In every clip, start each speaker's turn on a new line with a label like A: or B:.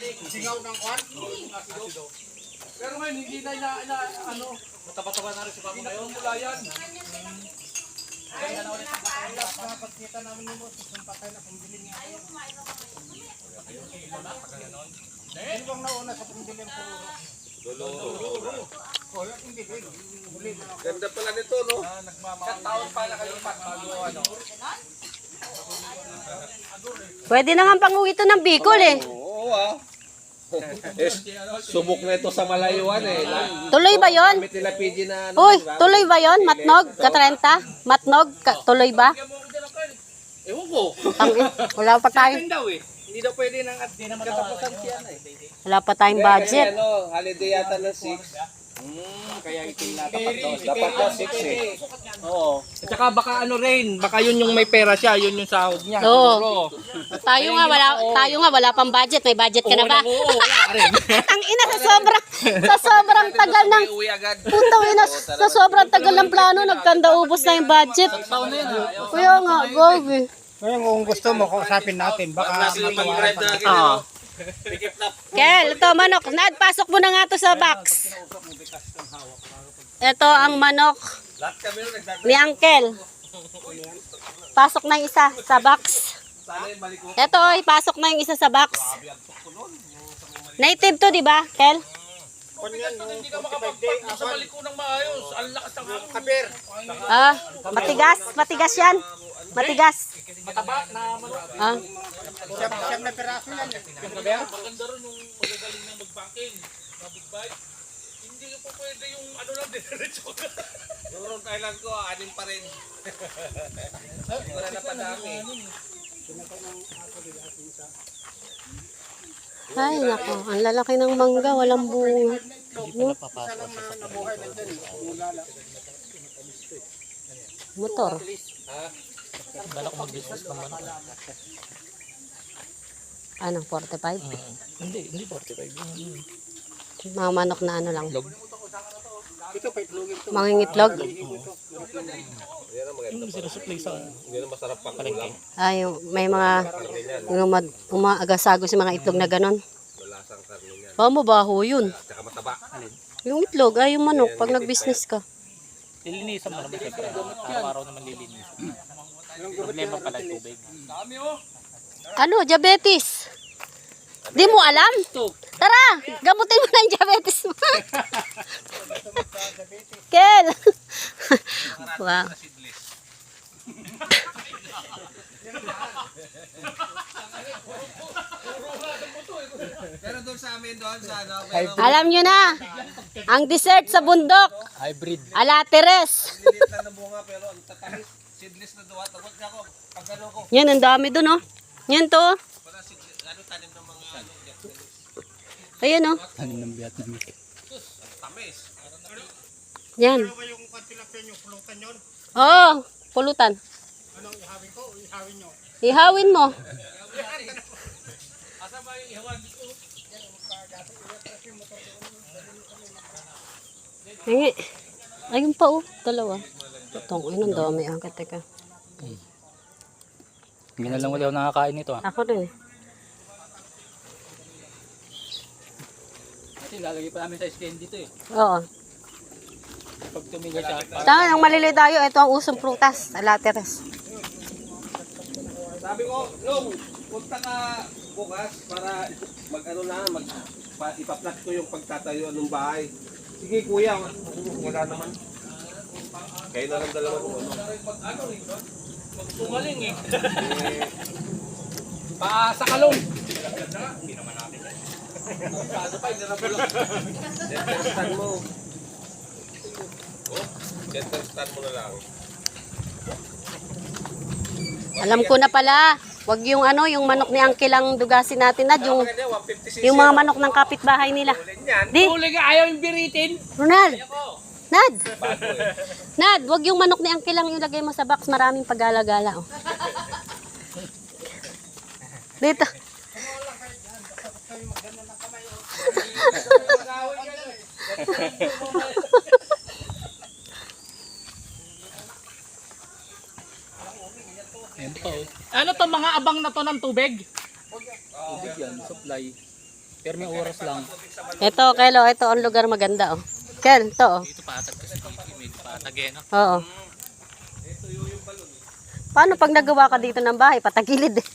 A: Singaw ng kwan? Pero ngayon, hindi na ano, mataba-taba na rin si Papa ngayon. Mula yan. Kapag kita namin yung boss, isang patay na pumbilin nga kayo. Sino bang nauna sa pumbilin puro? Dolo. O, yung hindi.
B: Ganda pala nito, no?
A: Isang taon pa na kayo bago ano.
C: Pwede na nga panguwi ito ng Bicol eh.
B: Oo, subok na ito sa malayuan eh.
C: Tuloy ba yon?
B: Gamit nila PG na ano.
C: Uy, tuloy ba yon? Matnog? Ka-30? Matnog? Tuloy ba?
A: Ewan ko.
C: Wala pa tayo.
A: Daw eh. Hindi daw pwede nang at katapusan siya na eh.
C: Wala pa tayong budget.
B: Kasi ano, holiday yata ng 6.
A: Kaya ito yung natapat
B: Dapat na 6 eh.
A: Oo. At saka baka ano rin, baka yun yung may pera siya, yun yung sahod niya.
C: Oo. Tayo nga wala pang budget. May budget ka na ba?
A: Oo, wala rin.
C: Ang ina sa sobrang tagal ng
B: Uwi agad.
C: putang ina sa sobrang tagal ng plano nagkanda ubos na yung budget.
A: Taon na yun ha.
C: Kuya nga, gobe.
D: Ngayon kung gusto mo, kausapin natin. Baka
B: Mag-drive na agad.
C: Oo. Kel, ito manok. Nad, pasok mo na nga to sa box. Ito ang manok
B: Lahat kami nung nagdadrive.
C: ni Uncle. Pasok na yung isa sa box.
B: Sana yung maliko.
C: Ito, pasok na yung isa sa box. Native to, di ba, Kel?
A: Hindi ka makapagpag sa maliko ng maayos. Ang lakas ng hangin.
D: kapir.
C: Ah, matigas yan. Matigas.
A: Mataba na manok.
C: Ah,
D: Siyam na piraso yan.
A: Maganda rin yung magagaling na mag-banking. Na big bike. Hindi po pwede yung ano lang, diretso ka.
B: Yung Rhode Island ko, 6 pa rin. Wala na padami.
C: ay, nako. Ang lalaki ng mangga. Walang bunga. Motor. Ano, 45?
A: Hindi 45.
C: Mga manok na ano lang.
D: Ito pa itlogin to.
C: Mangingitlog.
A: Yung sinasupply sa
B: Hindi na masarap pang ulam.
C: Ay, may mga umaagasagos yung mga itlog na ganon.
B: Wala sang karne niyan.
C: Mabaho yun.
B: Tsaka mataba.
C: Yung itlog, ay yung manok pag nag-business ka.
A: lilinisan mo naman siyempre. Araw-araw naman lilinisan. Problema pala yung tubig.
C: Ano, diabetes? Di mo alam? Tara, gamutin mo ng diabetes mo. Kel. Wow.
B: Pero doon sa amin doon sa ano,
C: Alam nyo na, ang dessert sa bundok,
A: Hybrid.
C: alateres.
B: lilit lang na bunga pero ang tatamis. Seedless na duwa. Tawag niya ako. Pag ano ko,
C: Yan, ang dami dun, oh. Yan to.
B: para seedless. Ano tanim ng mga ano,
C: Ayan, oh.
A: Tanim ng Vietnamese.
B: tamis.
C: Yan.
D: Ano ba yung pantilapin yung pulutan yun?
C: Oo, pulutan.
D: Anong ihawin ko o ihawin nyo?
C: Ihawin mo.
B: Asa ba yung ihawan dito?
C: Hingi. Ayun pa, oh. Dalawa. Itong, ayun, ang dami. Teka.
A: Hindi na lang ulit ako nakakain nito.
C: Ako rin, eh.
A: Kasi lalagay pa namin sa skin dito eh.
C: Oo.
A: Pag tumigil siya.
C: Tama, nang malili tayo, ito ang usong prutas. Alateres.
B: Sabi ko, Long, punta ka bukas para mag-ano na, ipaplat ko yung pagtatayo ng bahay. Sige kuya, wala naman. Kayo na lang dalawa ko.
A: Tumaling eh. Sa kalong.
B: Center stand mo. Oh, center stand mo na lang.
C: Alam ko na pala. Wag yung ano, yung manok ni Uncle ang dugasin natin na yung
B: Kanya, 150cc.
C: yung mga manok ng kapitbahay nila.
B: Yan.
C: Di,
A: Huli ka, ayaw yung biritin.
C: Ronald. Nad. Nad, wag yung manok ni Uncle lang ilagay mo sa box, maraming pagala-gala, oh. Dito.
A: Ano to mga abang na to ng tubig? Tubig yan, supply. Pero may oras lang.
C: Ito, Kelo, ito ang lugar maganda, oh. Kel, ito, oh.
A: Dito patag kasi dito. Medyo patag eh, no?
C: Oo. Paano pag nagawa ka dito ng bahay? Patagilid eh.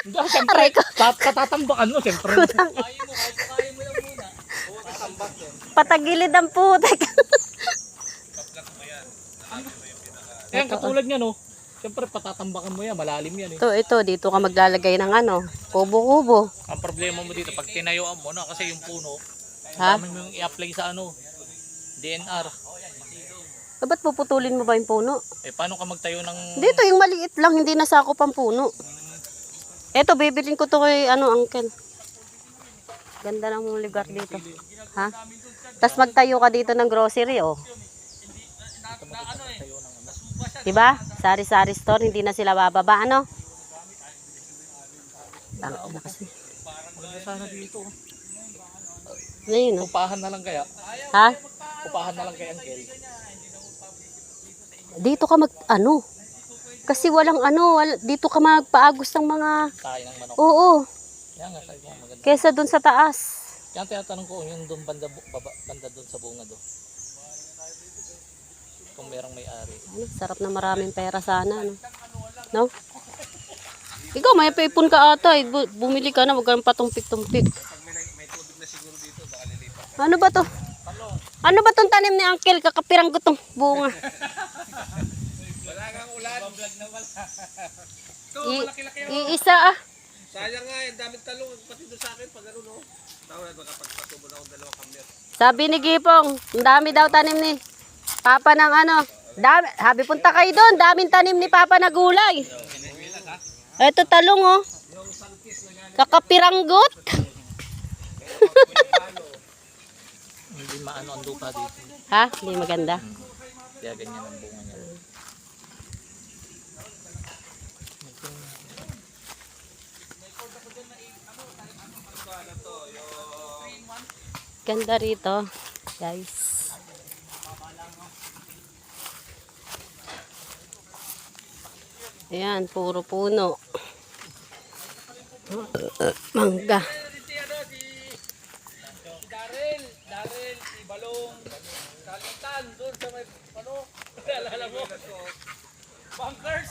A: Hindi, siyempre, katatambakan mo, siyempre.
C: Kutang. Patagilid ang putek.
A: Ayan, katulad niya, no? Siyempre, patatambakan mo yan, malalim yan eh.
C: Ito, dito ka maglalagay ng ano, kubo-kubo.
A: Ang problema mo dito, pag tinayuan mo na, kasi yung puno,
C: Ha?
A: dami mo yung i-apply sa ano, DNR.
C: Ba't puputulin mo ba yung puno?
A: Eh, paano ka magtayo ng...
C: Dito, yung maliit lang, hindi nasakop ang puno. Ito, bibilin ko to kay, uncle. Ganda ng lugar dito. Ha? Tapos magtayo ka dito ng grocery, oh. Diba? Sari-sari store, hindi na sila bababa, ano? Tangka na kasi.
A: Maganda sana dito.
C: Ngayon, oh.
A: Upahan na lang kaya.
C: Ha?
A: Upahan na lang kaya, Angel.
C: Dito ka kasi walang dito ka magpaagos ng mga,
A: Tayo ng manok.
C: oo,
A: Yan nga, sabi mo, maganda.
C: kesa dun sa taas.
A: Yan, tinatanong ko, yung doon banda doon sa bunga doon. Kung merong may-ari.
C: Sarap na maraming pera sana, no? Ikaw, may paipon ka ata, bumili ka na, wag kang patumpik-tumpik. Ano ba to? Ano ba tong tanim ni Uncle? Kakapirang ko tong bunga.
B: Wala kang ulan.
C: Iisa ah.
B: Sayang nga, ang daming talong. Pati doon sa akin, pag ano, no? Tawag, makapagpatubo na akong dalawang kamyer.
C: Sabi ni Gipong, ang dami daw tanim ni Papa ng dami, sabi punta kayo doon, daming tanim ni Papa na gulay. Ito talong oh. Kakapiranggot.
A: Hindi maano ang lupa dito.
C: Ha? Hindi maganda.
A: Kaya ganyan ang bunga niya.
C: Ganda rito, guys. Ayan, puro puno. Mangga.
A: Darel, si Balong, Kalitan, doon sa may, ano, alala mo? Bunkers!